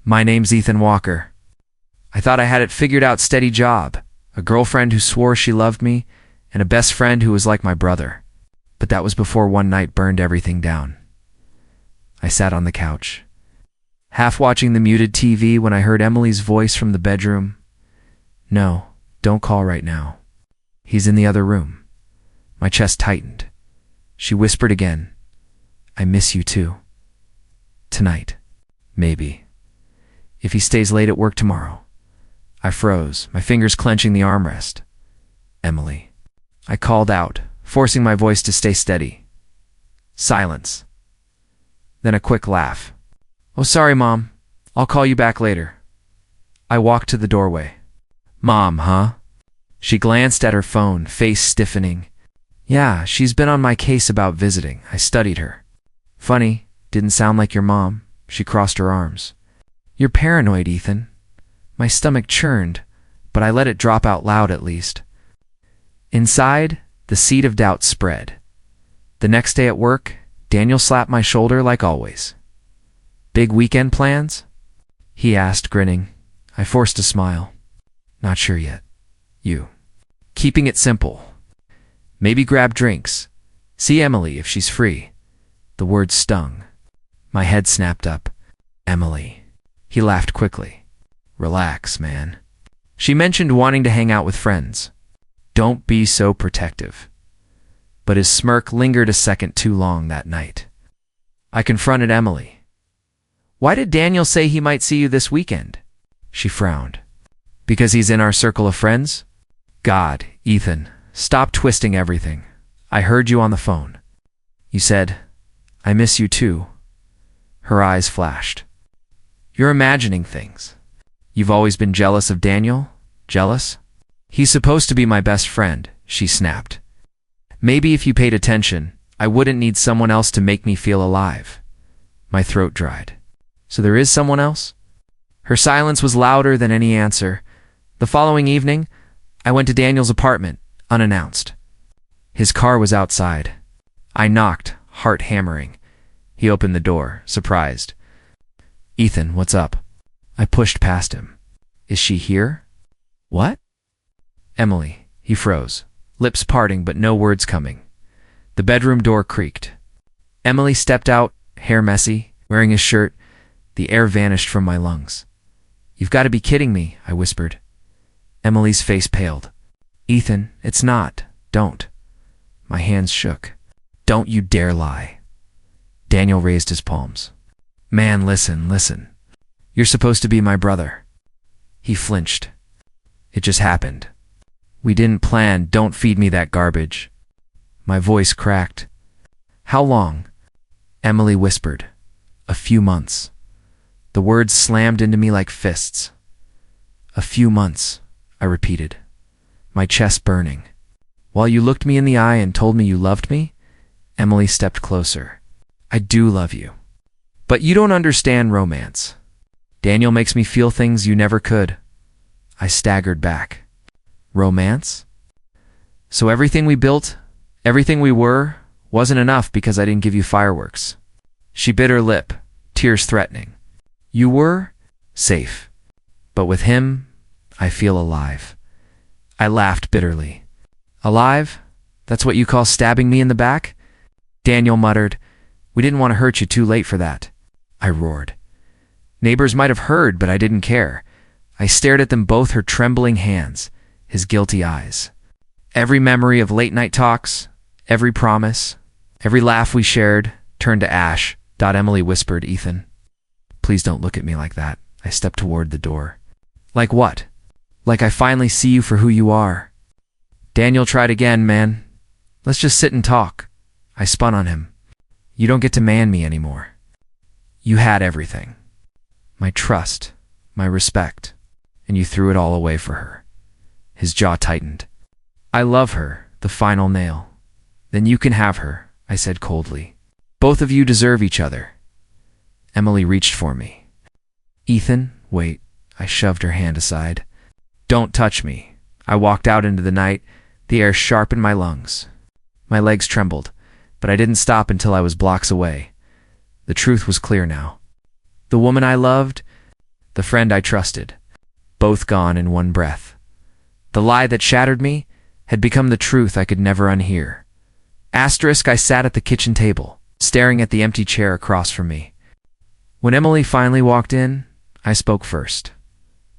My name's Ethan Walker. I thought I had it figured out, steady job, a girlfriend who swore she loved me, and a best friend who was like my brother. But that was before one night burned everything down. I sat on the couch, half watching the muted TV when I heard Emily's voice from the bedroom. No, don't call right now. He's in the other room. My chest tightened. She whispered again, I miss you too. Tonight. Maybe. If he stays late at work tomorrow. I froze, my fingers clenching the armrest. Emily. I called out, forcing my voice to stay steady. Silence. Then a quick laugh. Oh, sorry, Mom. I'll call you back later. I walked to the doorway. Mom, huh? She glanced at her phone, face stiffening. Yeah, she's been on my case about visiting. I studied her. Funny, didn't sound like your mom. She crossed her arms. You're paranoid, Ethan. My stomach churned, but I let it drop out loud at least. Inside, the seed of doubt spread. The next day at work, Daniel slapped my shoulder like always. Big weekend plans? He asked, grinning. I forced a smile. Not sure yet. You. Keeping it simple. Maybe grab drinks. See Emily if she's free. The words stung. My head snapped up. Emily. He laughed quickly. Relax, man. She mentioned wanting to hang out with friends. Don't be so protective. But his smirk lingered a second too long that night. I confronted Emily. Why did Daniel say he might see you this weekend? She frowned. Because he's in our circle of friends? God, Ethan, stop twisting everything. I heard you on the phone. You said, I miss you too. Her eyes flashed. You're imagining things. You've always been jealous of Daniel? Jealous? He's supposed to be my best friend, she snapped. Maybe if you paid attention, I wouldn't need someone else to make me feel alive. My throat dried. So there is someone else? Her silence was louder than any answer. The following evening, I went to Daniel's apartment, unannounced. His car was outside. I knocked, heart hammering. He opened the door, surprised. Ethan, what's up? I pushed past him. Is she here? What? Emily. He froze, lips parting but no words coming. The bedroom door creaked. Emily stepped out, hair messy, wearing his shirt. The air vanished from my lungs. You've got to be kidding me, I whispered. Emily's face paled. Ethan, it's not. Don't. My hands shook. Don't you dare lie. Daniel raised his palms. Man, listen. You're supposed to be my brother. He flinched. It just happened. We didn't plan. Don't feed me that garbage. My voice cracked. How long? Emily whispered. A few months. The words slammed into me like fists. A few months, I repeated, my chest burning. While you looked me in the eye and told me you loved me, Emily stepped closer. I do love you. But you don't understand romance. Daniel makes me feel things you never could. I staggered back. Romance? So everything we built, everything we were, wasn't enough because I didn't give you fireworks. She bit her lip, tears threatening. You were safe. But with him, I feel alive. I laughed bitterly. Alive? That's what you call stabbing me in the back? Daniel muttered. We didn't want to hurt you too late for that. I roared. Neighbors might have heard, but I didn't care. I stared at them both, her trembling hands, his guilty eyes. Every memory of late-night talks, every promise, every laugh we shared, turned to ash. Emily whispered, Ethan. Please don't look at me like that. I stepped toward the door. Like what? Like I finally see you for who you are. Daniel tried again, man. Let's just sit and talk. I spun on him. You don't get to man me anymore. You had everything. My trust, my respect, and you threw it all away for her. His jaw tightened. I love her, the final nail. Then you can have her, I said coldly. Both of you deserve each other. Emily reached for me. Ethan, wait. I shoved her hand aside. Don't touch me. I walked out into the night, the air sharp in my lungs. My legs trembled, but I didn't stop until I was blocks away. The truth was clear now. The woman I loved, the friend I trusted. Both gone in one breath. The lie that shattered me had become the truth I could never unhear. Asterisk, I sat at the kitchen table, staring at the empty chair across from me. When Emily finally walked in, I spoke first.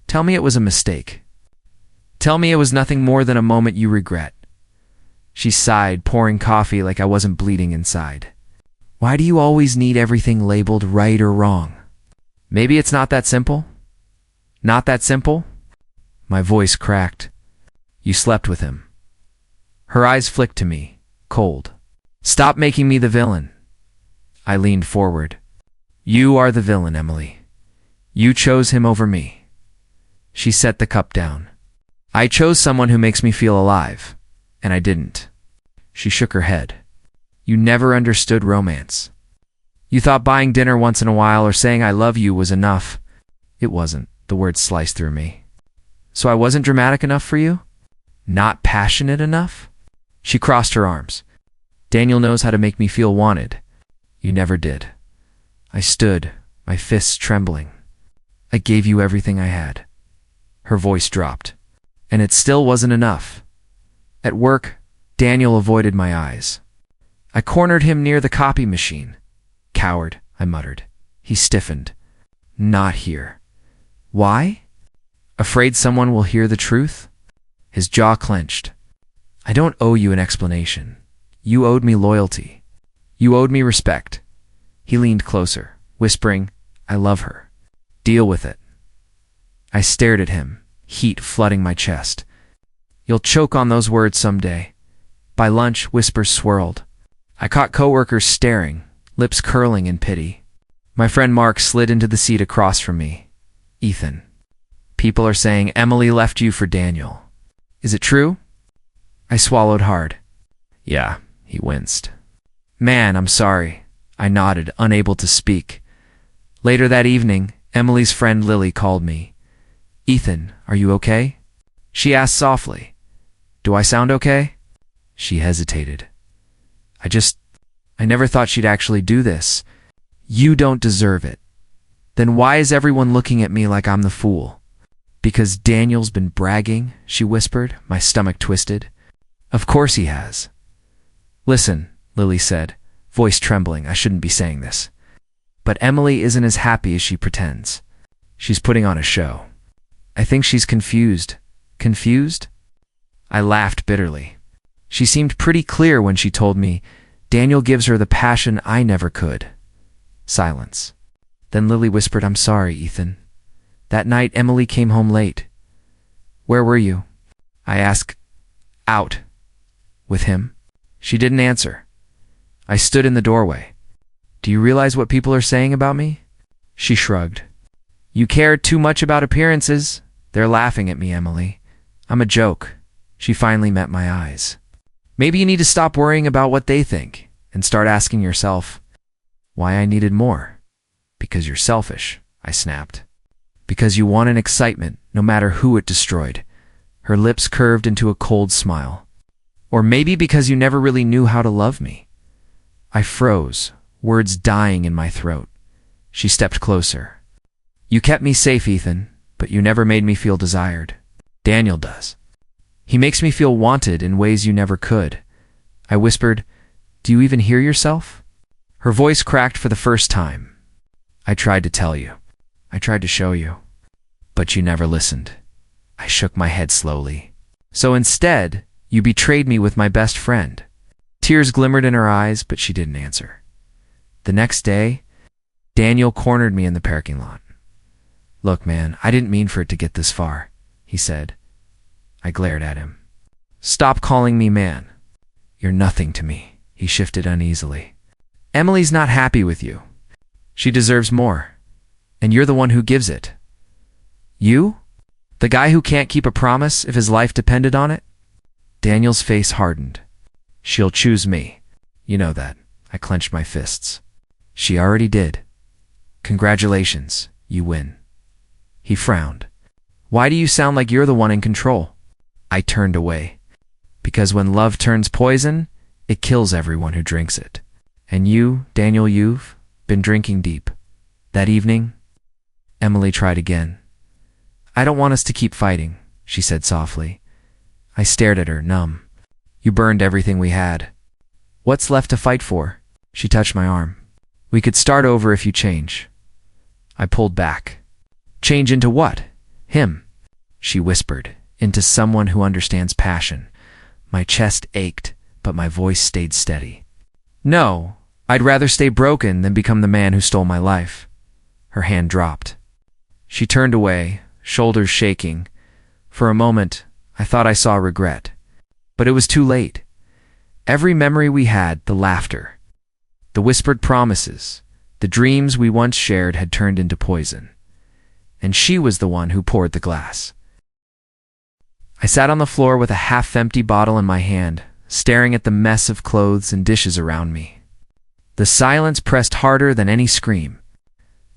Tell me it was a mistake. Tell me it was nothing more than a moment you regret. She sighed, pouring coffee like I wasn't bleeding inside. Why do you always need everything labeled right or wrong? Maybe it's not that simple? Not that simple? My voice cracked. You slept with him. Her eyes flicked to me, cold. Stop making me the villain. I leaned forward. You are the villain, Emily. You chose him over me. She set the cup down. I chose someone who makes me feel alive, and I didn't. She shook her head. You never understood romance. You thought buying dinner once in a while or saying I love you was enough. It wasn't. The words sliced through me. So I wasn't dramatic enough for you? Not passionate enough? She crossed her arms. Daniel knows how to make me feel wanted. You never did. I stood, my fists trembling. I gave you everything I had. Her voice dropped. And it still wasn't enough. At work, Daniel avoided my eyes. I cornered him near the copy machine. Coward, I muttered. He stiffened. Not here. Why? Afraid someone will hear the truth? His jaw clenched. I don't owe you an explanation. You owed me loyalty. You owed me respect. He leaned closer, whispering, I love her. Deal with it. I stared at him, heat flooding my chest. You'll choke on those words someday. By lunch, whispers swirled. I caught coworkers staring, lips curling in pity. My friend Mark slid into the seat across from me. Ethan. People are saying Emily left you for Daniel. Is it true? I swallowed hard. Yeah, he winced. Man, I'm sorry. I nodded, unable to speak. Later that evening, Emily's friend Lily called me. Ethan, are you okay? She asked softly. Do I sound okay? She hesitated. I never thought she'd actually do this. You don't deserve it. Then why is everyone looking at me like I'm the fool? Because Daniel's been bragging, she whispered, my stomach twisted. Of course he has. Listen, Lily said, voice trembling, I shouldn't be saying this. But Emily isn't as happy as she pretends. She's putting on a show. I think she's confused. Confused? I laughed bitterly. She seemed pretty clear when she told me, Daniel gives her the passion I never could. Silence. Then Lily whispered, I'm sorry, Ethan. That night, Emily came home late. Where were you? I asked. Out. With him? She didn't answer. I stood in the doorway. Do you realize what people are saying about me? She shrugged. You care too much about appearances. They're laughing at me, Emily. I'm a joke. She finally met my eyes. Maybe you need to stop worrying about what they think and start asking yourself why I needed more. Because you're selfish, I snapped. Because you want an excitement, no matter who it destroyed. Her lips curved into a cold smile. Or maybe because you never really knew how to love me. I froze, words dying in my throat. She stepped closer. You kept me safe, Ethan, but you never made me feel desired. Daniel does. He makes me feel wanted in ways you never could. I whispered, Do you even hear yourself? Her voice cracked for the first time. I tried to tell you. I tried to show you. But you never listened. I shook my head slowly. So instead, you betrayed me with my best friend. Tears glimmered in her eyes, but she didn't answer. The next day, Daniel cornered me in the parking lot. Look, man, I didn't mean for it to get this far, he said. I glared at him. Stop calling me man. You're nothing to me, he shifted uneasily. Emily's not happy with you. She deserves more. And you're the one who gives it. You? The guy who can't keep a promise if his life depended on it? Daniel's face hardened. She'll choose me. You know that. I clenched my fists. She already did. Congratulations, you win. He frowned. Why do you sound like you're the one in control? I turned away. Because when love turns poison, it kills everyone who drinks it. And you, Daniel, you've been drinking deep. That evening, Emily tried again. I don't want us to keep fighting, she said softly. I stared at her, numb. You burned everything we had. What's left to fight for? She touched my arm. We could start over if you change. I pulled back. Change into what? Him, she whispered, into someone who understands passion. My chest ached, but my voice stayed steady. No, I'd rather stay broken than become the man who stole my life. Her hand dropped. She turned away, shoulders shaking. For a moment, I thought I saw regret. But it was too late. Every memory we had, the laughter, the whispered promises, the dreams we once shared had turned into poison. And she was the one who poured the glass. I sat on the floor with a half-empty bottle in my hand, staring at the mess of clothes and dishes around me. The silence pressed harder than any scream.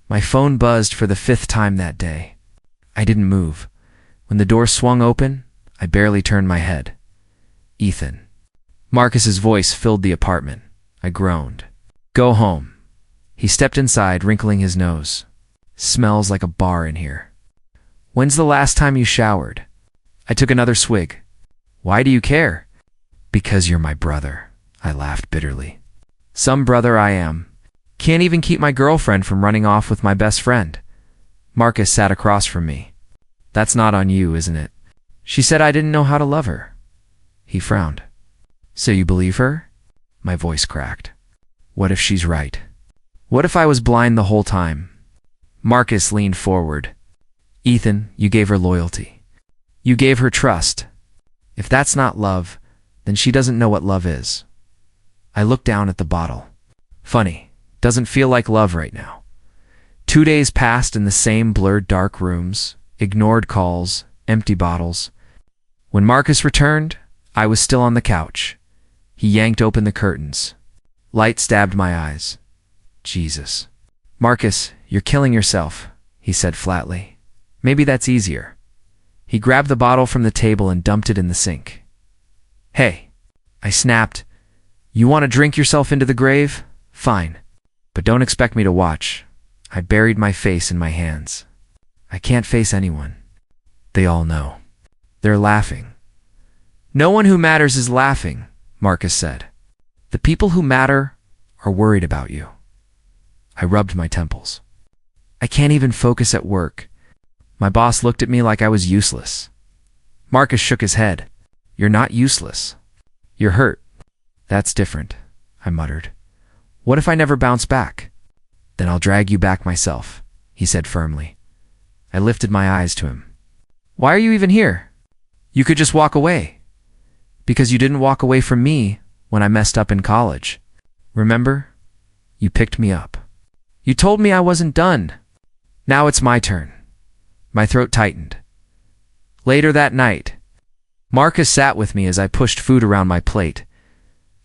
My phone buzzed for the 5th time that day. I didn't move. When the door swung open, I barely turned my head. Ethan. Marcus's voice filled the apartment. I groaned. Go home. He stepped inside, wrinkling his nose. Smells like a bar in here. When's the last time you showered? I took another swig. Why do you care? Because you're my brother, I laughed bitterly. Some brother I am. Can't even keep my girlfriend from running off with my best friend. Marcus sat across from me. That's not on you, isn't it? She said I didn't know how to love her. He frowned. So you believe her? My voice cracked. What if she's right? What if I was blind the whole time? Marcus leaned forward. Ethan, you gave her loyalty. You gave her trust. If that's not love, then she doesn't know what love is. I looked down at the bottle. Funny, doesn't feel like love right now. 2 days passed in the same blurred dark rooms, ignored calls, empty bottles. When Marcus returned, I was still on the couch. He yanked open the curtains. Light stabbed my eyes. Jesus. Marcus, you're killing yourself, he said flatly. Maybe that's easier. He grabbed the bottle from the table and dumped it in the sink. Hey, I snapped. You want to drink yourself into the grave? Fine. But don't expect me to watch. I buried my face in my hands. I can't face anyone. They all know. They're laughing. No one who matters is laughing, Marcus said. The people who matter are worried about you. I rubbed my temples. I can't even focus at work. My boss looked at me like I was useless. Marcus shook his head. You're not useless. You're hurt. That's different, I muttered. What if I never bounce back? Then I'll drag you back myself, he said firmly. I lifted my eyes to him. Why are you even here? You could just walk away. Because you didn't walk away from me when I messed up in college. Remember? You picked me up. You told me I wasn't done. Now it's my turn. My throat tightened. Later that night, Marcus sat with me as I pushed food around my plate.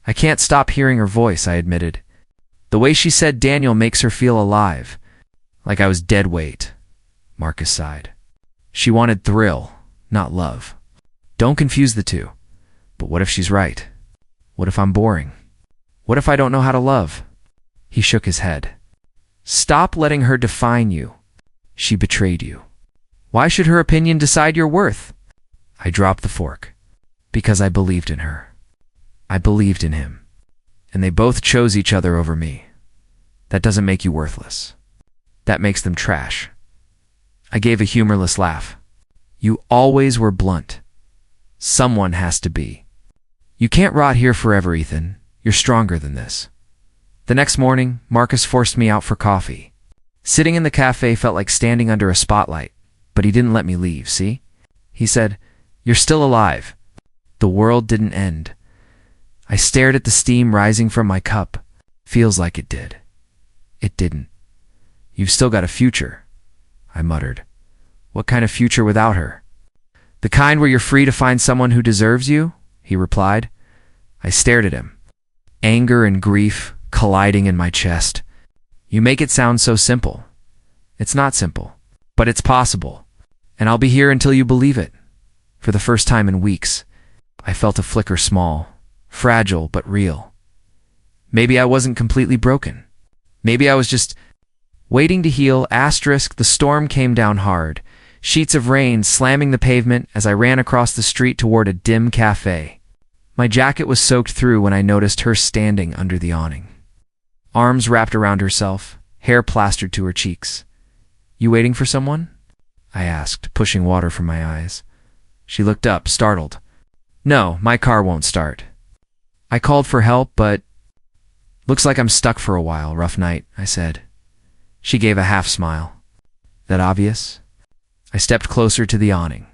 I can't stop hearing her voice, I admitted. The way she said Daniel makes her feel alive, like I was dead weight. Marcus sighed. She wanted thrill, not love. Don't confuse the two. But what if she's right? What if I'm boring? What if I don't know how to love? He shook his head. Stop letting her define you. She betrayed you. Why should her opinion decide your worth? I dropped the fork. Because I believed in her. I believed in him. And they both chose each other over me. That doesn't make you worthless. That makes them trash. I gave a humorless laugh. You always were blunt. Someone has to be. You can't rot here forever, Ethan. You're stronger than this. The next morning, Marcus forced me out for coffee. Sitting in the cafe felt like standing under a spotlight, but he didn't let me leave, see? He said, You're still alive. The world didn't end. I stared at the steam rising from my cup. Feels like it did. It didn't. You've still got a future, I muttered. What kind of future without her? The kind where you're free to find someone who deserves you, he replied. I stared at him. Anger and grief colliding in my chest. You make it sound so simple. It's not simple, but it's possible. And I'll be here until you believe it. For the first time in weeks, I felt a flicker small, fragile but real. Maybe I wasn't completely broken. Maybe I was just Waiting to heal, asterisk, the storm came down hard, sheets of rain slamming the pavement as I ran across the street toward a dim cafe. My jacket was soaked through when I noticed her standing under the awning. Arms wrapped around herself, hair plastered to her cheeks. "You waiting for someone?" I asked, pushing water from my eyes. She looked up, startled. "No, my car won't start." I called for help, but "Looks like I'm stuck for a while, rough night," I said. She gave a half smile. "That obvious?" I stepped closer to the awning.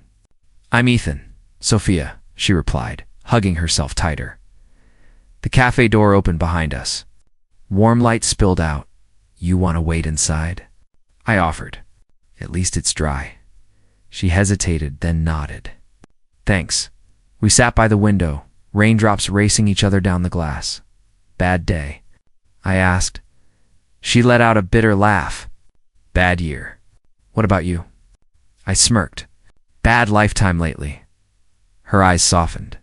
"I'm Ethan. Sophia," she replied, hugging herself tighter. The cafe door opened behind us. Warm light spilled out. "You want to wait inside?" I offered. "At least it's dry." She hesitated, then nodded. "Thanks." We sat by the window, raindrops racing each other down the glass. "Bad day?" I asked. She let out a bitter laugh. "Bad year. What about you?" I smirked. "Bad lifetime lately." Her eyes softened.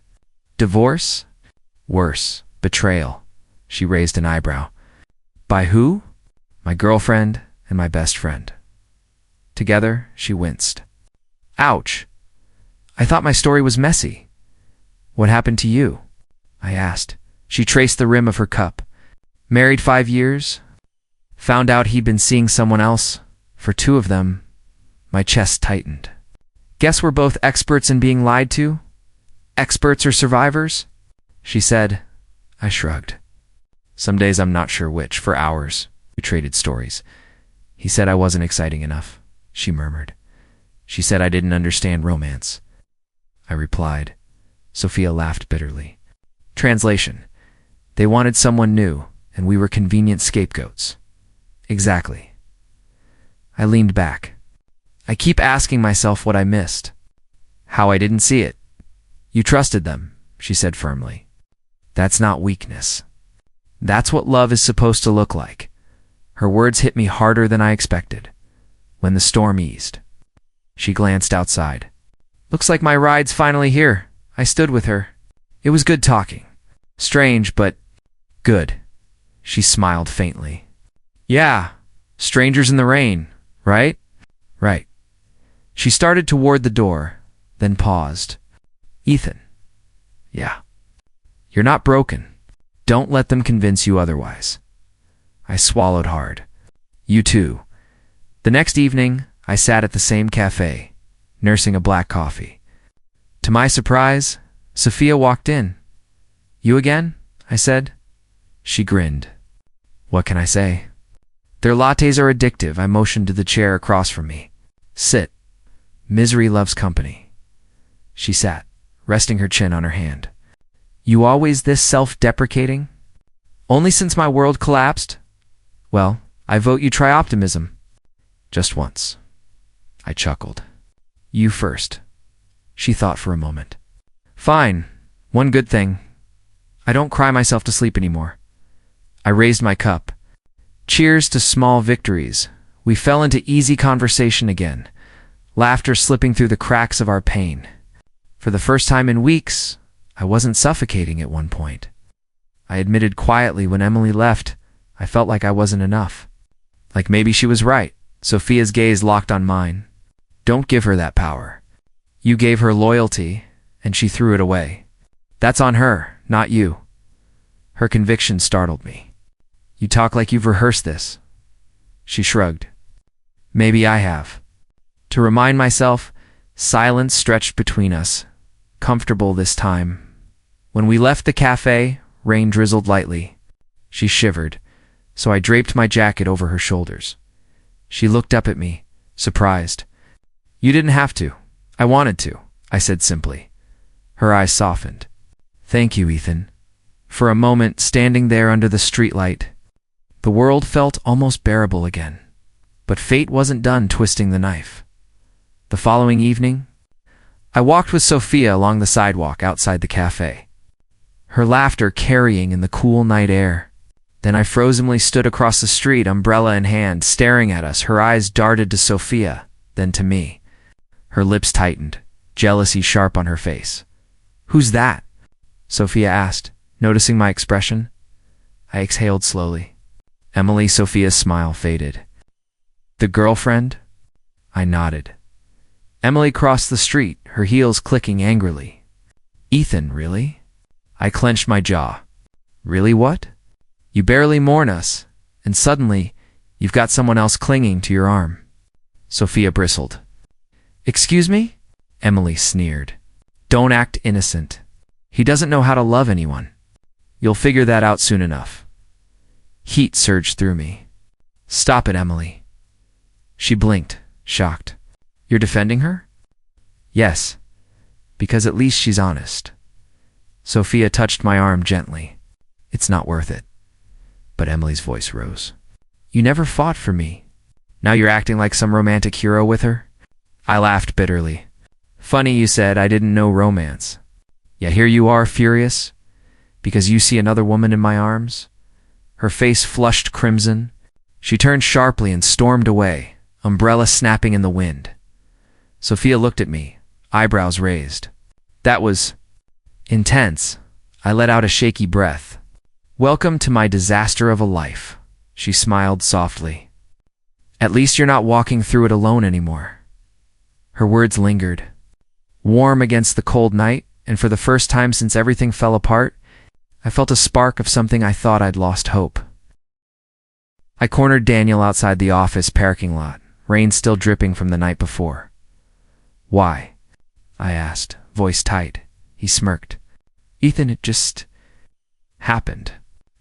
"Divorce?" "Worse. Betrayal." She raised an eyebrow. "By who?" "My girlfriend and my best friend." Together, she winced. "Ouch. I thought my story was messy." "What happened to you?" I asked. She traced the rim of her cup. "Married 5 years. Found out he'd been seeing someone else. For 2 of them." My chest tightened. "Guess we're both experts in being lied to? Experts or survivors?" she said. I shrugged. "Some days I'm not sure which. For hours, we traded stories. He said I wasn't exciting enough," she murmured. "She said I didn't understand romance." I replied. Sophia laughed bitterly. Translation: they wanted someone new, and we were convenient scapegoats. Exactly. I leaned back. I keep asking myself what I missed. How I didn't see it. "You trusted them," she said firmly. "That's not weakness. That's what love is supposed to look like." Her words hit me harder than I expected. When the storm eased, she glanced outside. "Looks like my ride's finally here." I stood with her. It was good talking. Strange, but good. She smiled faintly. "Yeah, strangers in the rain, right?" "Right." She started toward the door, then paused. "Ethan." "Yeah." "You're not broken. Don't let them convince you otherwise." I swallowed hard. "You too." The next evening, I sat at the same cafe, nursing a black coffee. To my surprise, Sophia walked in. "You again?" I said. She grinned. "What can I say?" "Their lattes are addictive." I motioned to the chair across from me. "Sit. Misery loves company." She sat, resting her chin on her hand. "You always this self-deprecating?" "Only since my world collapsed." "Well, I vote you try optimism." "Just once." I chuckled. "You first." She thought for a moment. "Fine. One good thing. I don't cry myself to sleep anymore." I raised my cup. Cheers to small victories. We fell into easy conversation again, laughter slipping through the cracks of our pain. For the first time in weeks, I wasn't suffocating at one point. I admitted quietly when Emily left, I felt like I wasn't enough. Like maybe she was right. Sophia's gaze locked on mine. "Don't give her that power. You gave her loyalty, and she threw it away. That's on her, not you." Her conviction startled me. "You talk like you've rehearsed this." She shrugged. "Maybe I have." To remind myself, silence stretched between us, comfortable this time. When we left the cafe, rain drizzled lightly. She shivered, so I draped my jacket over her shoulders. She looked up at me, surprised. "You didn't have to. I wanted to," I said simply. Her eyes softened. "Thank you, Ethan." For a moment, standing there under the streetlight, the world felt almost bearable again. But fate wasn't done twisting the knife. The following evening, I walked with Sophia along the sidewalk outside the cafe, her laughter carrying in the cool night air. Then I frozenly stood across the street, umbrella in hand, staring at us. Her eyes darted to Sophia, then to me. Her lips tightened, jealousy sharp on her face. "Who's that?" Sophia asked, noticing my expression. I exhaled slowly. "Emily." Sophia's smile faded. The girlfriend? I nodded. Emily crossed the street, her heels clicking angrily. Ethan, really? I clenched my jaw. Really what? You barely mourn us, and suddenly, you've got someone else clinging to your arm. Sophia bristled. Excuse me? Emily sneered. Don't act innocent. He doesn't know how to love anyone. You'll figure that out soon enough. Heat surged through me. Stop it, Emily. She blinked, shocked. You're defending her? Yes, because at least she's honest. Sophia touched my arm gently. It's not worth it. But Emily's voice rose. You never fought for me. Now you're acting like some romantic hero with her? I laughed bitterly. Funny you said I didn't know romance. Yet here you are, furious, because you see another woman in my arms? Her face flushed crimson. She turned sharply and stormed away, umbrella snapping in the wind. Sophia looked at me, eyebrows raised. That was intense. I let out a shaky breath. Welcome to my disaster of a life, she smiled softly. At least you're not walking through it alone anymore. Her words lingered. Warm against the cold night, and for the first time since everything fell apart, I felt a spark of something I thought I'd lost hope. I cornered Daniel outside the office parking lot, rain still dripping from the night before. Why? I asked, voice tight. He smirked. Ethan, it just happened.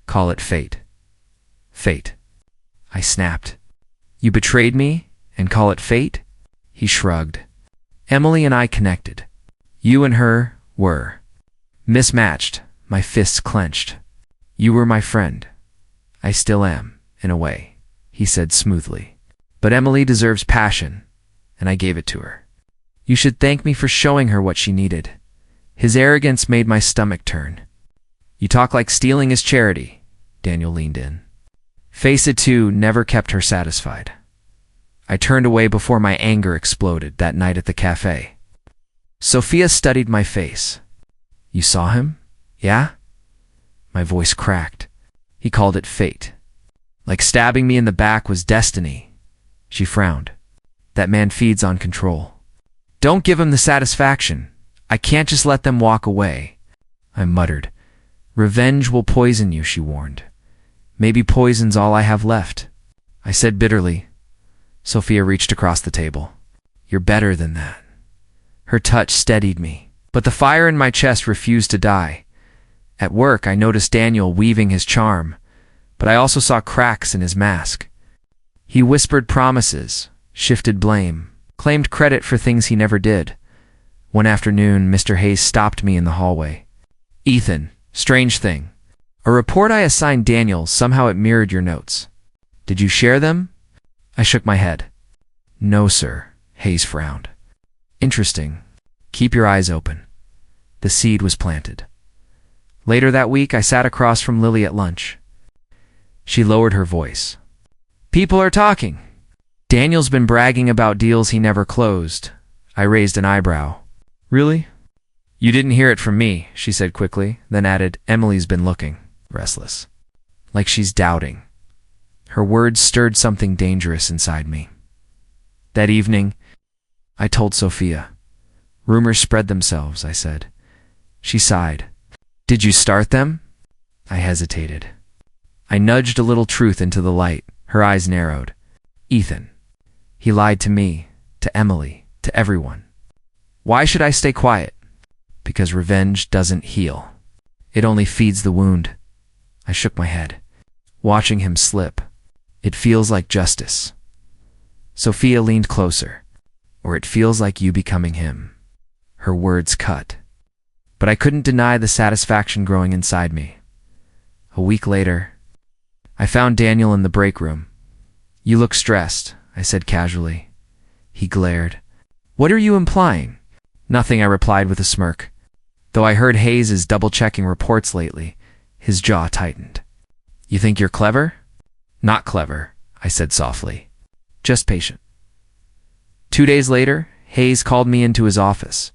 Call it fate. Fate. I snapped. You betrayed me, and call it fate? He shrugged. Emily and I connected. You and her were mismatched, my fists clenched. You were my friend. I still am, in a way, he said smoothly. But Emily deserves passion, and I gave it to her. You should thank me for showing her what she needed. His arrogance made my stomach turn. You talk like stealing is charity, Daniel leaned in. Face it too never kept her satisfied. I turned away before my anger exploded that night at the cafe. Sophia studied my face. You saw him? Yeah? My voice cracked. He called it fate. Like stabbing me in the back was destiny. She frowned. That man feeds on control. Don't give him the satisfaction. I can't just let them walk away. I muttered. Revenge will poison you, she warned. Maybe poison's all I have left. I said bitterly. Sophia reached across the table. You're better than that. Her touch steadied me, but the fire in my chest refused to die. At work, I noticed Daniel weaving his charm, but I also saw cracks in his mask. He whispered promises, shifted blame, claimed credit for things he never did. One afternoon, Mr. Hayes stopped me in the hallway. Ethan, strange thing. A report I assigned Daniel, somehow it mirrored your notes. Did you share them? I shook my head. No, sir, Hayes frowned. Interesting. Keep your eyes open. The seed was planted. Later that week, I sat across from Lily at lunch. She lowered her voice. People are talking. Daniel's been bragging about deals he never closed. I raised an eyebrow. Really? You didn't hear it from me, she said quickly, then added, Emily's been looking, restless. Like she's doubting. Her words stirred something dangerous inside me. That evening, I told Sophia. Rumors spread themselves, I said. She sighed. Did you start them? I hesitated. I nudged a little truth into the light. Her eyes narrowed. Ethan. He lied to me, to Emily, to everyone. Why should I stay quiet? Because revenge doesn't heal. It only feeds the wound. I shook my head, watching him slip. It feels like justice. Sophia leaned closer. Or it feels like you becoming him. Her words cut. But I couldn't deny the satisfaction growing inside me. A week later, I found Daniel in the break room. You look stressed, I said casually. He glared. What are you implying? Nothing, I replied with a smirk. Though I heard Hayes is double-checking reports lately, his jaw tightened. You think you're clever? Not clever, I said softly. Just patient. 2 days later, Hayes called me into his office.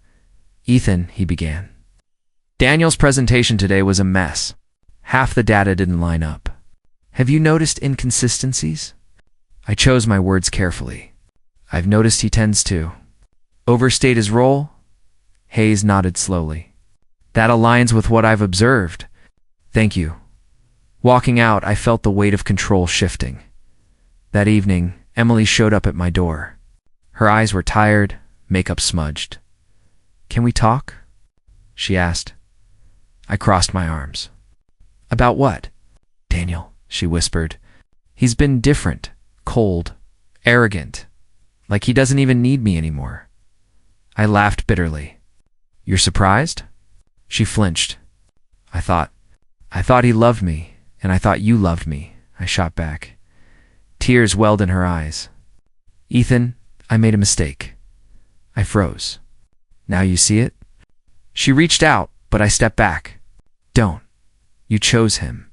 Ethan, he began. Daniel's presentation today was a mess. Half the data didn't line up. Have you noticed inconsistencies? I chose my words carefully. I've noticed he tends to overstate his role. Hayes nodded slowly. That aligns with what I've observed. Thank you. Walking out, I felt the weight of control shifting. That evening, Emily showed up at my door. Her eyes were tired, makeup smudged. Can we talk? She asked. I crossed my arms. About what? Daniel, she whispered. He's been different, cold, arrogant, like he doesn't even need me anymore. I laughed bitterly. You're surprised? She flinched. I thought he loved me, and I thought you loved me, I shot back. Tears welled in her eyes. Ethan, I made a mistake. I froze. Now you see it? She reached out, but I stepped back. Don't. You chose him.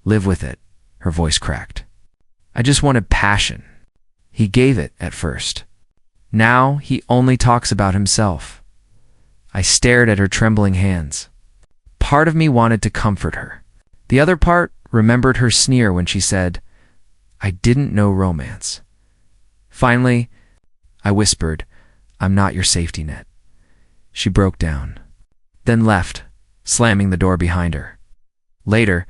Live with it. Her voice cracked. I just wanted passion. He gave it at first. Now he only talks about himself. I stared at her trembling hands. Part of me wanted to comfort her. The other part remembered her sneer when she said, I didn't know romance. Finally, I whispered, I'm not your safety net. She broke down, then left, slamming the door behind her. Later,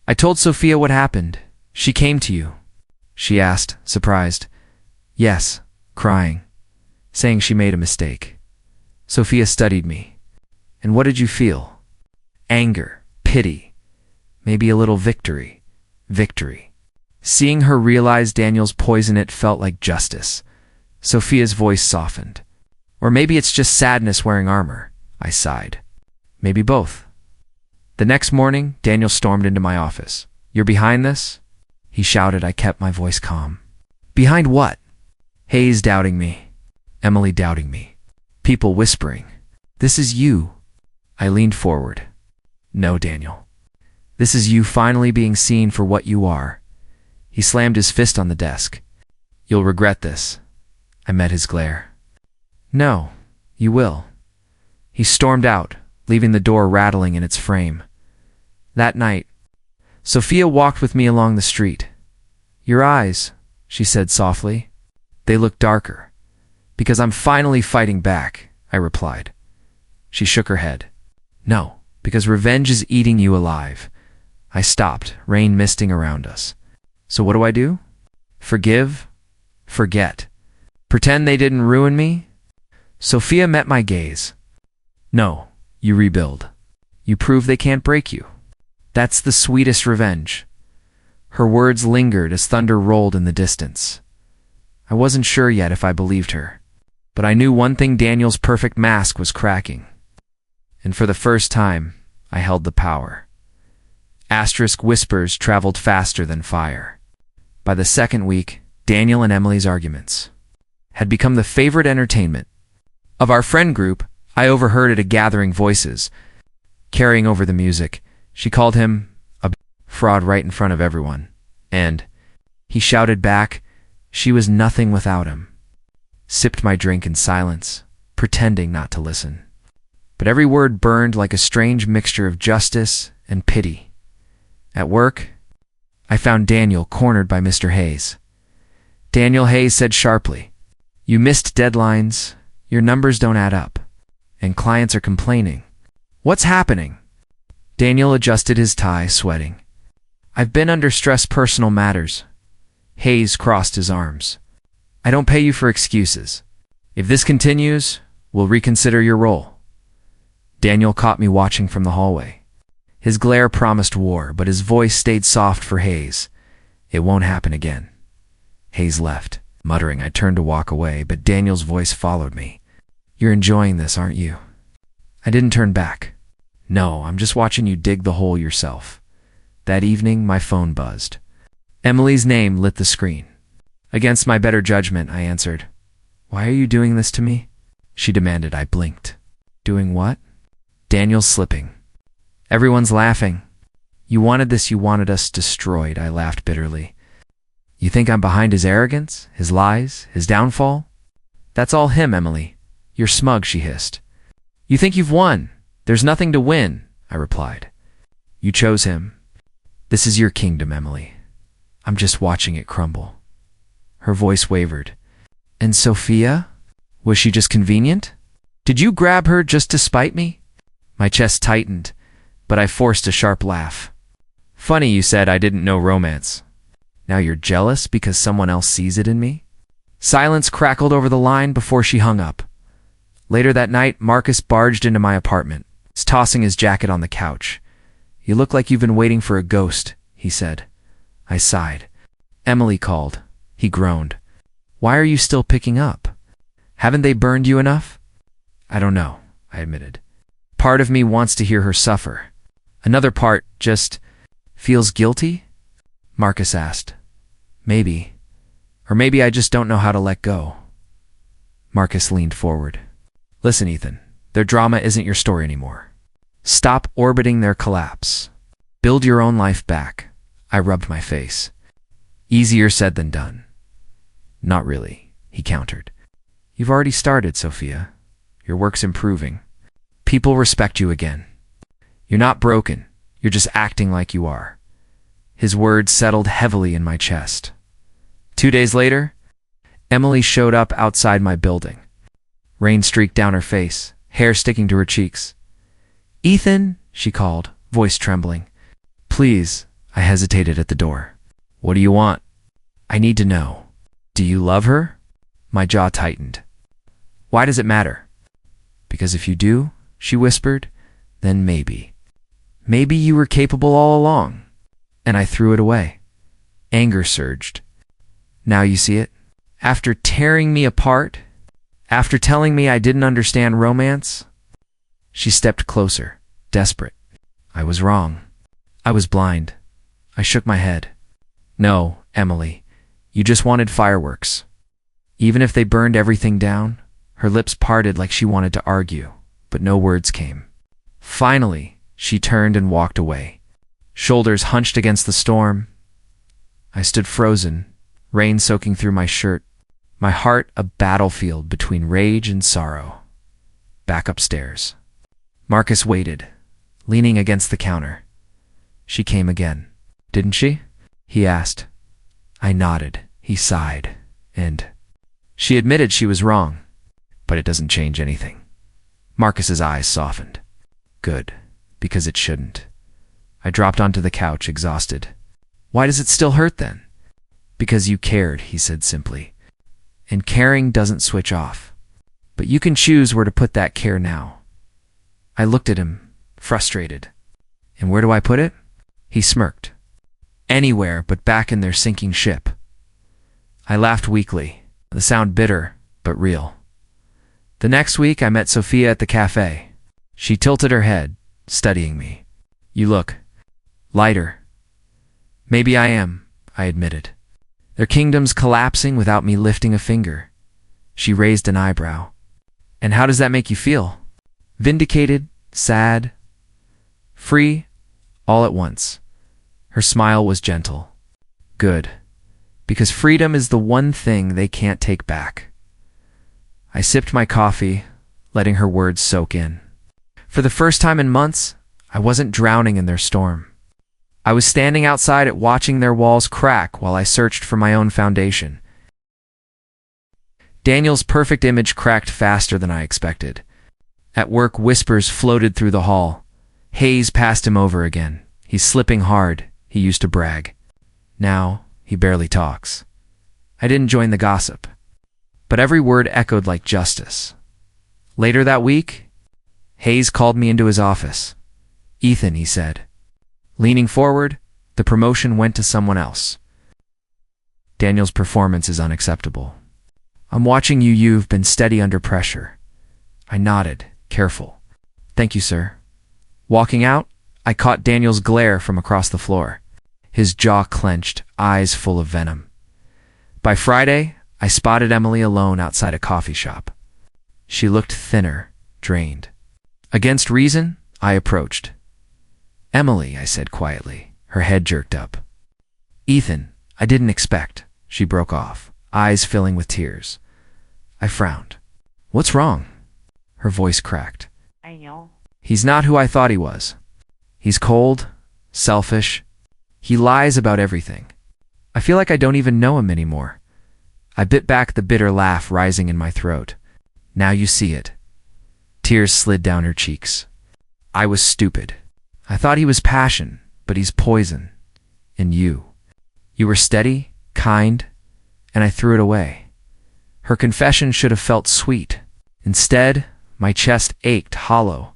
I told Sophia what happened. She came to you. She asked, surprised. Yes, crying, saying she made a mistake. Sophia studied me. And what did you feel? Anger, pity, maybe a little victory. Victory. Seeing her realize Daniel's poison, it felt like justice. Sophia's voice softened. Or maybe it's just sadness wearing armor, I sighed. Maybe both. The next morning, Daniel stormed into my office. You're behind this? He shouted. I kept my voice calm. Behind what? Hayes doubting me. Emily doubting me. People whispering. This is you. I leaned forward. No, Daniel. This is you finally being seen for what you are. He slammed his fist on the desk. You'll regret this. I met his glare. No, you will. He stormed out, leaving the door rattling in its frame. That night, Sophia walked with me along the street. Your eyes, she said softly. They look darker. Because I'm finally fighting back, I replied. She shook her head. No, because revenge is eating you alive. I stopped, rain misting around us. So what do? Forgive? Forget. Pretend they didn't ruin me? Sophia met my gaze. No, you rebuild. You prove they can't break you. That's the sweetest revenge. Her words lingered as thunder rolled in the distance. I wasn't sure yet if I believed her, but I knew one thing: Daniel's perfect mask was cracking. And for the first time, I held the power. Asterisk whispers traveled faster than fire. By the second week, Daniel and Emily's arguments had become the favorite entertainment of our friend group. I overheard at a gathering voices carrying over the music. She called him a fraud right in front of everyone, and he shouted back she was nothing without him. Sipped my drink in silence, pretending not to listen. But every word burned like a strange mixture of justice and pity. At work, I found Daniel cornered by Mr. Hayes. Daniel Hayes said sharply, You missed deadlines, your numbers don't add up, and clients are complaining. What's happening? Daniel adjusted his tie, sweating. I've been under stress, personal matters. Hayes crossed his arms. I don't pay you for excuses. If this continues, we'll reconsider your role. Daniel caught me watching from the hallway. His glare promised war, but his voice stayed soft for Hayes. It won't happen again. Hayes left. Muttering, I turned to walk away, but Daniel's voice followed me. You're enjoying this, aren't you? I didn't turn back. No, I'm just watching you dig the hole yourself. That evening, my phone buzzed. Emily's name lit the screen. Against my better judgment, I answered. Why are you doing this to me? She demanded. I blinked. Doing what? Daniel's slipping. Everyone's laughing. You wanted this, you wanted us destroyed, I laughed bitterly. You think I'm behind his arrogance, his lies, his downfall? That's all him, Emily. You're smug, she hissed. You think you've won. There's nothing to win, I replied. You chose him. This is your kingdom, Emily. I'm just watching it crumble. Her voice wavered. And Sophia? Was she just convenient? Did you grab her just to spite me? My chest tightened, but I forced a sharp laugh. Funny you said I didn't know romance. Now you're jealous because someone else sees it in me? Silence crackled over the line before she hung up. Later that night, Marcus barged into my apartment, tossing his jacket on the couch. You look like you've been waiting for a ghost, he said. I sighed. Emily called. He groaned. Why are you still picking up? Haven't they burned you enough? I don't know, I admitted. Part of me wants to hear her suffer. Another part just feels guilty? Marcus asked. Maybe. Or maybe I just don't know how to let go. Marcus leaned forward. Listen, Ethan, their drama isn't your story anymore. Stop orbiting their collapse. Build your own life back. I rubbed my face. Easier said than done. Not really, he countered. You've already started, Sophia. Your work's improving. People respect you again. You're not broken. You're just acting like you are. His words settled heavily in my chest. 2 days later, Emily showed up outside my building. Rain streaked down her face, hair sticking to her cheeks. Ethan, she called, voice trembling. Please, I hesitated at the door. What do you want? I need to know. Do you love her? My jaw tightened. Why does it matter? Because if you do, she whispered, then maybe. Maybe you were capable all along. And I threw it away. Anger surged. Now you see it? After tearing me apart, after telling me I didn't understand romance, she stepped closer, desperate. I was wrong. I was blind. I shook my head. No, Emily, you just wanted fireworks. Even if they burned everything down, her lips parted like she wanted to argue, but no words came. Finally, she turned and walked away, shoulders hunched against the storm. I stood frozen, rain soaking through my shirt, my heart a battlefield between rage and sorrow. Back upstairs. Marcus waited, leaning against the counter. She came again. Didn't she? He asked. I nodded. He sighed. And she admitted she was wrong. But it doesn't change anything. Marcus's eyes softened. Good, because it shouldn't. I dropped onto the couch, exhausted. Why does it still hurt then? Because you cared, he said simply. And caring doesn't switch off. But you can choose where to put that care now. I looked at him, frustrated. And where do I put it? He smirked. Anywhere but back in their sinking ship. I laughed weakly, the sound bitter, but real. The next week I met Sophia at the cafe. She tilted her head, studying me. You look lighter. Maybe I am, I admitted. Their kingdom's collapsing without me lifting a finger. She raised an eyebrow. And how does that make you feel? Vindicated, sad, free, all at once. Her smile was gentle. Good, because freedom is the one thing they can't take back. I sipped my coffee, letting her words soak in. For the first time in months, I wasn't drowning in their storm. I was standing outside it, watching their walls crack while I searched for my own foundation. Daniel's perfect image cracked faster than I expected. At work, whispers floated through the hall. Hayes passed him over again. He's slipping hard, he used to brag. Now, he barely talks. I didn't join the gossip, but every word echoed like justice. Later that week, Hayes called me into his office. Ethan, he said. Leaning forward, the promotion went to someone else. Daniel's performance is unacceptable. I'm watching you. You've been steady under pressure. I nodded, careful. Thank you, sir. Walking out, I caught Daniel's glare from across the floor. His jaw clenched, eyes full of venom. By Friday, I spotted Emily alone outside a coffee shop. She looked thinner, drained. Against reason, I approached. Emily, I said quietly. Her head jerked up. Ethan, I didn't expect. She broke off, eyes filling with tears. I frowned. What's wrong? Her voice cracked. I know. He's not who I thought he was. He's cold, selfish. He lies about everything. I feel like I don't even know him anymore. I bit back the bitter laugh rising in my throat. Now you see it. Tears slid down her cheeks. I was stupid. I thought he was passion, but he's poison. And you. You were steady, kind, and I threw it away. Her confession should have felt sweet. Instead, my chest ached hollow.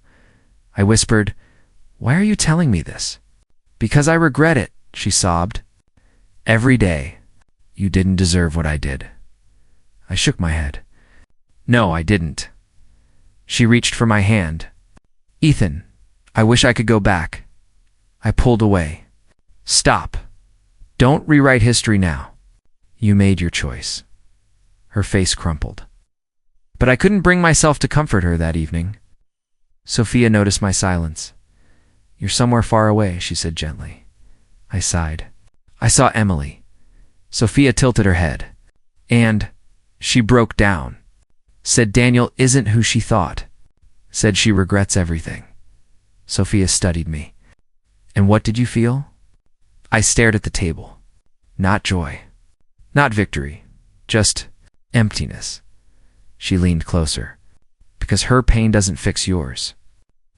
I whispered, "Why are you telling me this?" "Because I regret it," she sobbed. "Every day. You didn't deserve what I did." I shook my head. "No, I didn't." She reached for my hand. "Ethan, I wish I could go back." I pulled away. "Stop. Don't rewrite history now. You made your choice." Her face crumpled. But I couldn't bring myself to comfort her that evening. Sophia noticed my silence. "You're somewhere far away," she said gently. I sighed. "I saw Emily." Sophia tilted her head. "And she broke down. Said Daniel isn't who she thought. Said she regrets everything." Sophia studied me. "And what did you feel?" I stared at the table. Not joy. Not victory. Just emptiness. She leaned closer. "Because her pain doesn't fix yours.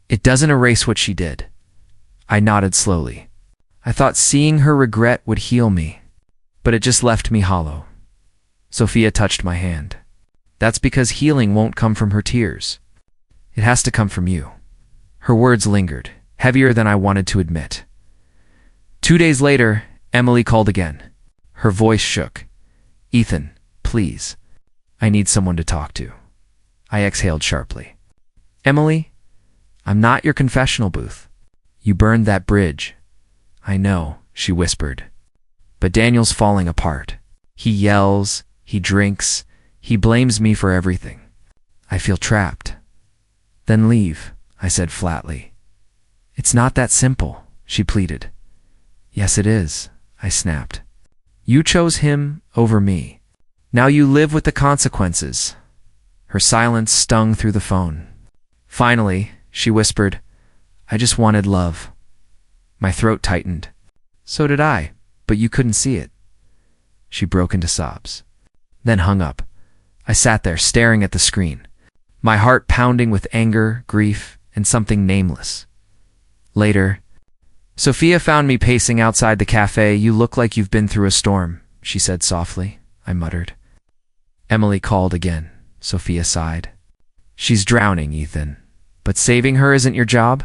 It doesn't erase what she did." I nodded slowly. I thought seeing her regret would heal me, but it just left me hollow. Sophia touched my hand. "That's because healing won't come from her tears. It has to come from you." Her words lingered, heavier than I wanted to admit. 2 days later, Emily called again. Her voice shook. "Ethan, please. I need someone to talk to." I exhaled sharply. "Emily, I'm not your confessional booth. You burned that bridge." "I know," she whispered. "But Daniel's falling apart. He yells, he drinks, he blames me for everything. I feel trapped." "Then leave," I said flatly. "It's not that simple," she pleaded. "Yes, it is," I snapped. "You chose him over me. Now you live with the consequences." Her silence stung through the phone. Finally, she whispered, "I just wanted love." My throat tightened. "So did I, but you couldn't see it." She broke into sobs, then hung up. I sat there staring at the screen, my heart pounding with anger, grief, and something nameless. Later, Sophia found me pacing outside the cafe. "You look like you've been through a storm," she said softly. I muttered. Emily called again. Sophia sighed. "She's drowning, Ethan. But saving her isn't your job?"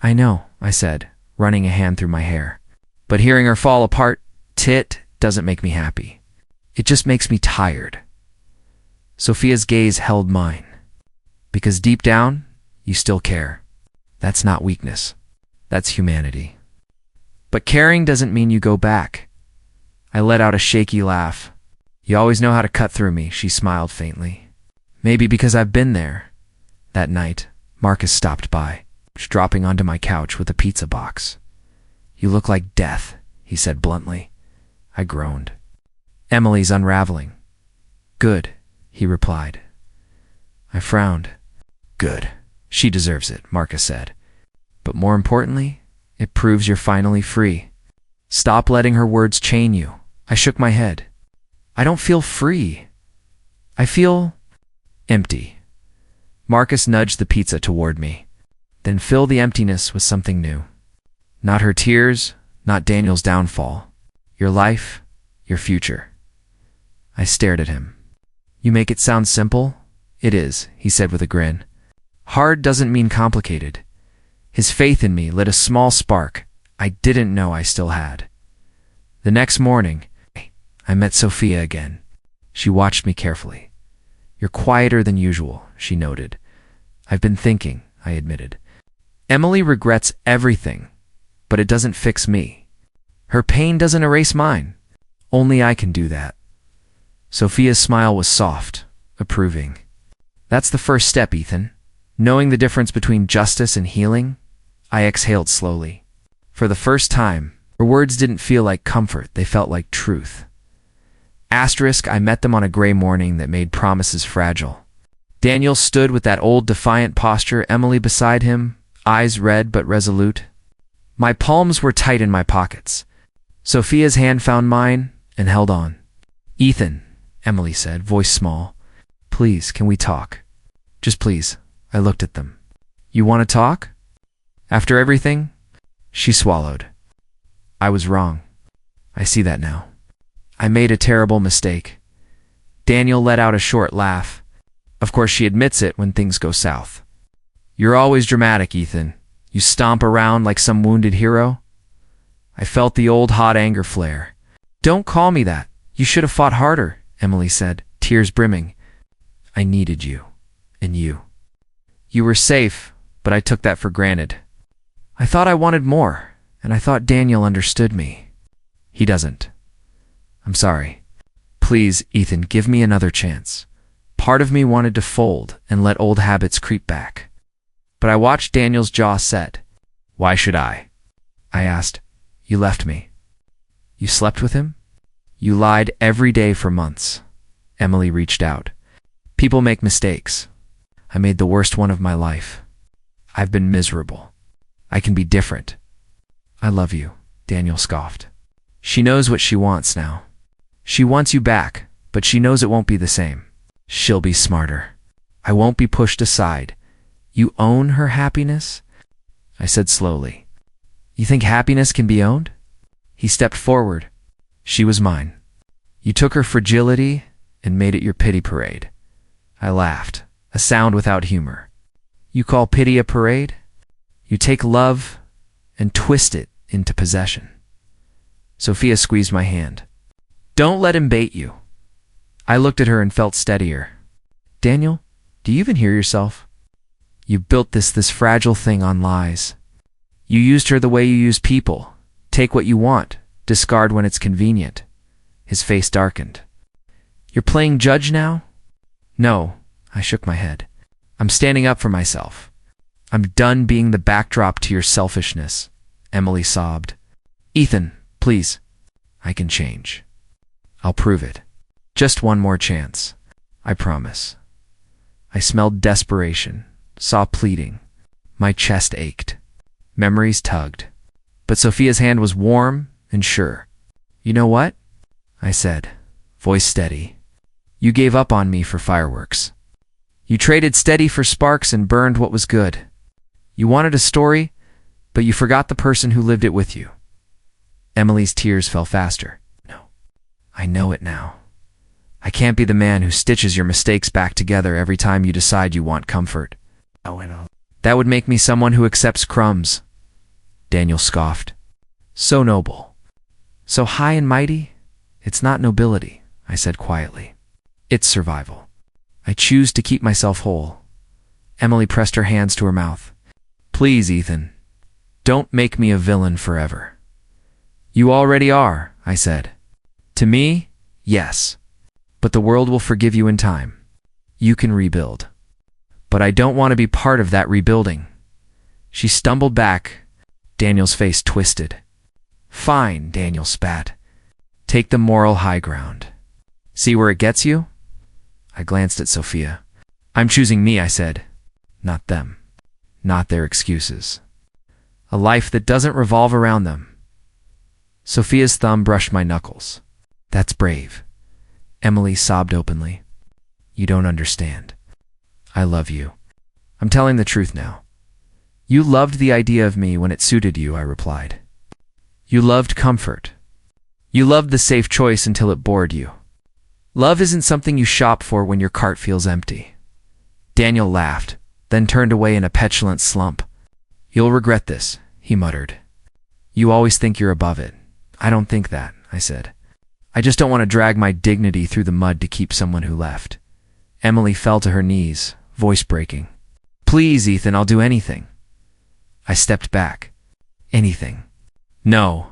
"I know," I said, running a hand through my hair. "But hearing her fall apart, doesn't make me happy. It just makes me tired." Sophia's gaze held mine. "Because deep down, you still care. That's not weakness. That's humanity." "But caring doesn't mean you go back." I let out a shaky laugh. "You always know how to cut through me," she smiled faintly. "Maybe because I've been there." That night, Marcus stopped by, dropping onto my couch with a pizza box. "You look like death," he said bluntly. I groaned. "Emily's unraveling." "Good," he replied. I frowned. "Good. She deserves it," Marcus said. "But more importantly, it proves you're finally free. Stop letting her words chain you." I shook my head. "I don't feel free. I feel empty." Marcus nudged the pizza toward me. "Then fill the emptiness with something new. Not her tears, not Daniel's downfall. Your life, your future." I stared at him. "You make it sound simple." "It is," he said with a grin. "Hard doesn't mean complicated." His faith in me lit a small spark I didn't know I still had. The next morning, I met Sophia again. She watched me carefully. "You're quieter than usual," she noted. "I've been thinking," I admitted. "Emily regrets everything, but it doesn't fix me. Her pain doesn't erase mine. Only I can do that." Sophia's smile was soft, approving. "That's the first step, Ethan. Knowing the difference between justice and healing." I exhaled slowly. For the first time, her words didn't feel like comfort, they felt like truth. I met them on a gray morning that made promises fragile. Daniel stood with that old defiant posture, Emily beside him, eyes red but resolute. My palms were tight in my pockets. Sophia's hand found mine and held on. "Ethan, Emily said, voice small. Please, can we talk? Just please. I looked at them. You want to talk? After everything? She swallowed. I was wrong. I see that now. I made a terrible mistake. Daniel let out a short laugh. Of course, she admits it when things go south. You're always dramatic, Ethan. You stomp around like some wounded hero. I felt the old hot anger flare. Don't call me that. You should have fought harder, Emily said, tears brimming. I needed you. And you. You were safe, but I took that for granted. I thought I wanted more, and I thought Daniel understood me. He doesn't. I'm sorry. Please, Ethan, give me another chance. Part of me wanted to fold and let old habits creep back. But I watched Daniel's jaw set. Why should I? I asked. You left me. You slept with him? You lied every day for months. Emily reached out. People make mistakes. I made the worst one of my life. I've been miserable. I can be different. I love you, Daniel scoffed. She knows what she wants now. She wants you back, but she knows it won't be the same. She'll be smarter. I won't be pushed aside. You own her happiness? I said slowly. You think happiness can be owned? He stepped forward. She was mine. You took her fragility and made it your pity parade. I laughed, a sound without humor. You call pity a parade? You take love and twist it into possession. Sophia squeezed my hand. Don't let him bait you. I looked at her and felt steadier. Daniel, do you even hear yourself? You built this fragile thing on lies. You used her the way you use people. Take what you want, discard when it's convenient. His face darkened. You're playing judge now? No, I shook my head. I'm standing up for myself. I'm done being the backdrop to your selfishness, Emily sobbed. Ethan, please. I can change. I'll prove it. Just one more chance. I promise. I smelled desperation, saw pleading. My chest ached. Memories tugged. But Sophia's hand was warm and sure. You know what? I said, voice steady. You gave up on me for fireworks. You traded steady for sparks and burned what was good. You wanted a story, but you forgot the person who lived it with you. Emily's tears fell faster. No, I know it now. I can't be the man who stitches your mistakes back together every time you decide you want comfort. That would make me someone who accepts crumbs. Daniel scoffed. So noble. So high and mighty? It's not nobility, I said quietly. It's survival. I choose to keep myself whole. Emily pressed her hands to her mouth. Please, Ethan, don't make me a villain forever. You already are, I said. To me, yes. But the world will forgive you in time. You can rebuild. But I don't want to be part of that rebuilding. She stumbled back. Daniel's face twisted. Fine, Daniel spat. Take the moral high ground. See where it gets you? I glanced at Sophia. I'm choosing me, I said. Not them. Not their excuses. A life that doesn't revolve around them. Sophia's thumb brushed my knuckles. That's brave. Emily sobbed openly. You don't understand. I love you. I'm telling the truth now. You loved the idea of me when it suited you, I replied. You loved comfort. You loved the safe choice until it bored you. Love isn't something you shop for when your cart feels empty. Daniel laughed, then turned away in a petulant slump. You'll regret this, he muttered. You always think you're above it. I don't think that, I said. I just don't want to drag my dignity through the mud to keep someone who left. Emily fell to her knees, voice breaking. Please, Ethan, I'll do anything. I stepped back. Anything. No.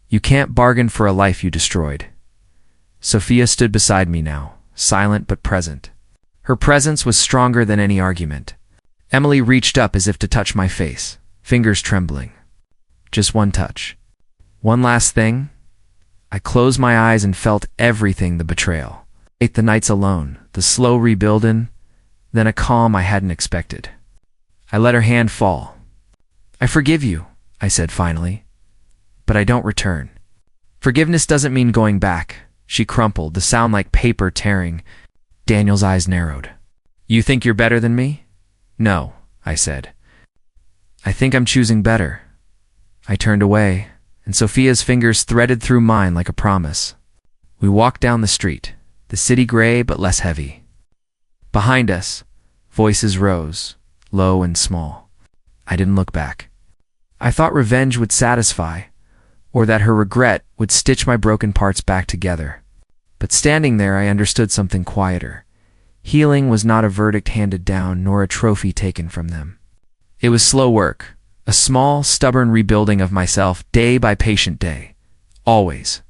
You can't bargain for a life you destroyed. Sophia stood beside me now, silent but present. Her presence was stronger than any argument. Emily reached up as if to touch my face, fingers trembling. Just one touch. One last thing. I closed my eyes and felt everything the betrayal. Ate the nights alone, the slow rebuilding, then a calm I hadn't expected. I let her hand fall. I forgive you, I said finally, but I don't return. Forgiveness doesn't mean going back. She crumpled, the sound like paper tearing. Daniel's eyes narrowed. You think you're better than me? No, I said. I think I'm choosing better. I turned away, and Sophia's fingers threaded through mine like a promise. We walked down the street, the city gray but less heavy. Behind us, voices rose, low and small. I didn't look back. I thought revenge would satisfy, or that her regret would stitch my broken parts back together. But standing there, I understood something quieter. Healing was not a verdict handed down, nor a trophy taken from them. It was slow work, a small, stubborn rebuilding of myself, day by patient day. Always.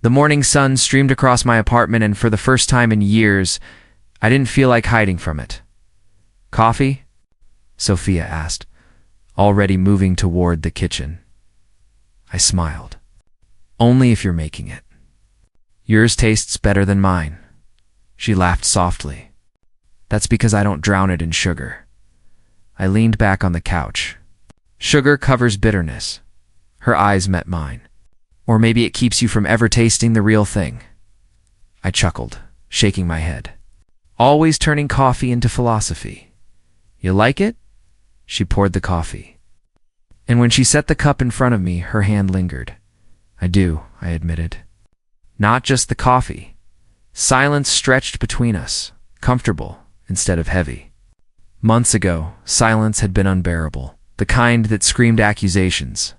The morning sun streamed across my apartment, and for the first time in years, I didn't feel like hiding from it. Coffee? Sophia asked, already moving toward the kitchen. I smiled. Only if you're making it. Yours tastes better than mine. She laughed softly. That's because I don't drown it in sugar. I leaned back on the couch. Sugar covers bitterness. Her eyes met mine. Or maybe it keeps you from ever tasting the real thing. I chuckled, shaking my head. Always turning coffee into philosophy. You like it? She poured the coffee. And when she set the cup in front of me, her hand lingered. I do, I admitted. Not just the coffee. Silence stretched between us, comfortable instead of heavy. Months ago, silence had been unbearable, the kind that screamed accusations.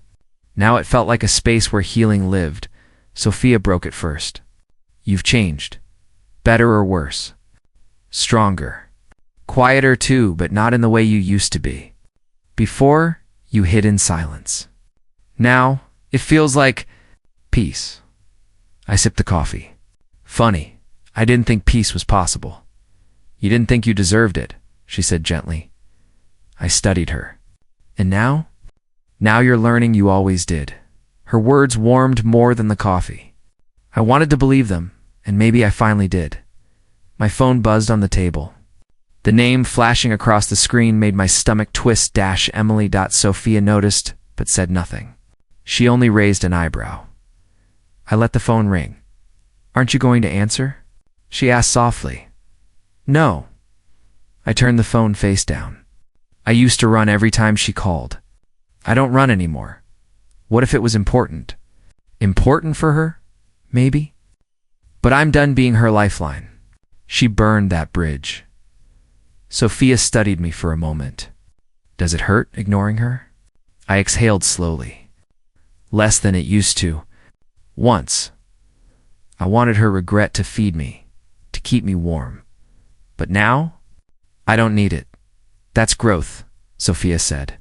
Now it felt like a space where healing lived. Sophia broke it first. You've changed. Better or worse? Stronger. Quieter too, but not in the way you used to be. Before, you hid in silence. Now, it feels like peace. I sipped the coffee. Funny, I didn't think peace was possible. You didn't think you deserved it, she said gently. I studied her. And now? Now you're learning you always did. Her words warmed more than the coffee. I wanted to believe them, and maybe I finally did. My phone buzzed on the table. The name flashing across the screen made my stomach twist. Emily. Sophia noticed, but said nothing. She only raised an eyebrow. I let the phone ring. Aren't you going to answer? She asked softly. No. I turned the phone face down. I used to run every time she called. I don't run anymore. What if it was important? Important for her? Maybe. But I'm done being her lifeline. She burned that bridge. Sophia studied me for a moment. Does it hurt ignoring her? I exhaled slowly. Less than it used to. Once. I wanted her regret to feed me, to keep me warm. But now, I don't need it. That's growth, Sophia said.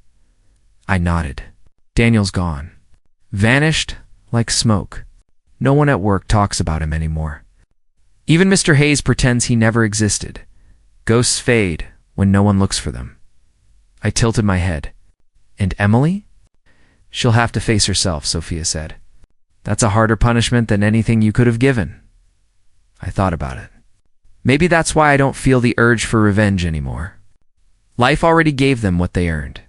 I nodded. Daniel's gone. Vanished like smoke. No one at work talks about him anymore. Even Mr. Hayes pretends he never existed. Ghosts fade when no one looks for them. I tilted my head. And Emily? She'll have to face herself, Sophia said. That's a harder punishment than anything you could have given. I thought about it. Maybe that's why I don't feel the urge for revenge anymore. Life already gave them what they earned.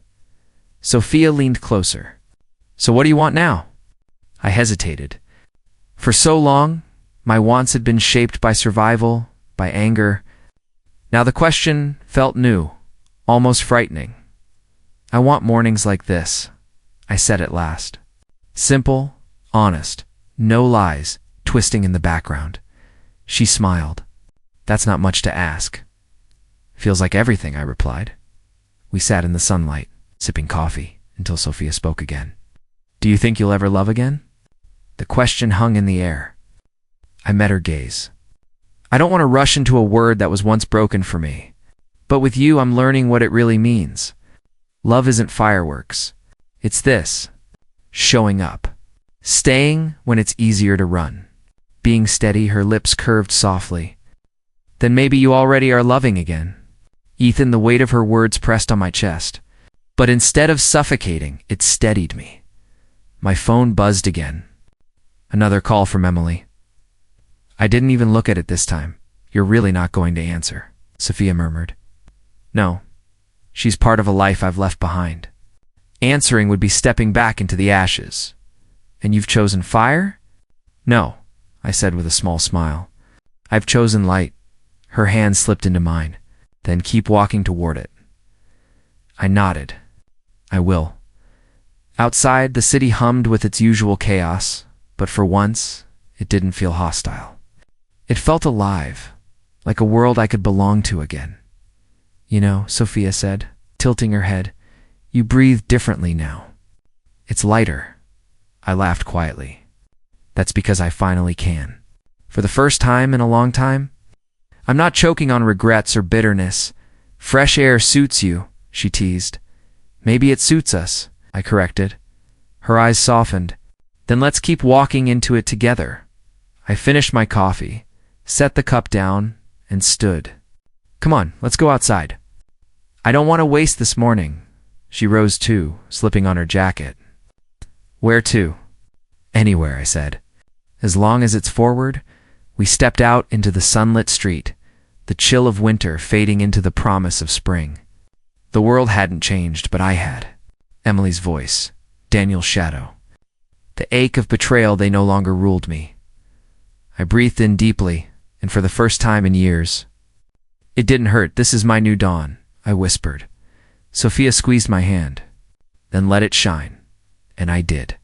Sophia leaned closer. So what do you want now? I hesitated. For so long, my wants had been shaped by survival, by anger. Now the question felt new, almost frightening. I want mornings like this, I said at last. Simple, honest, no lies, twisting in the background. She smiled. That's not much to ask. Feels like everything, I replied. We sat in the sunlight, sipping coffee, until Sophia spoke again. Do you think you'll ever love again? The question hung in the air. I met her gaze. I don't want to rush into a word that was once broken for me. But with you, I'm learning what it really means. Love isn't fireworks. It's this. Showing up. Staying when it's easier to run. Being steady, her lips curved softly. Then maybe you already are loving again. Ethan, the weight of her words pressed on my chest. But instead of suffocating, it steadied me. My phone buzzed again. Another call from Emily. I didn't even look at it this time. You're really not going to answer, Sophia murmured. No. She's part of a life I've left behind. Answering would be stepping back into the ashes. And you've chosen fire? No, I said with a small smile. I've chosen light. Her hand slipped into mine. Then keep walking toward it. I nodded. I will. Outside, the city hummed with its usual chaos, but for once, it didn't feel hostile. It felt alive, like a world I could belong to again. You know, Sophia said, tilting her head, you breathe differently now. It's lighter. I laughed quietly. That's because I finally can. For the first time in a long time. I'm not choking on regrets or bitterness. Fresh air suits you, she teased. Maybe it suits us, I corrected. Her eyes softened. Then let's keep walking into it together. I finished my coffee, set the cup down, and stood. Come on, let's go outside. I don't want to waste this morning. She rose too, slipping on her jacket. Where to? Anywhere, I said. As long as it's forward. We stepped out into the sunlit street, the chill of winter fading into the promise of spring. The world hadn't changed, but I had. Emily's voice, Daniel's shadow. The ache of betrayal, they no longer ruled me. I breathed in deeply, and for the first time in years. It didn't hurt. This is my new dawn, I whispered. Sophia squeezed my hand. Then let it shine. And I did.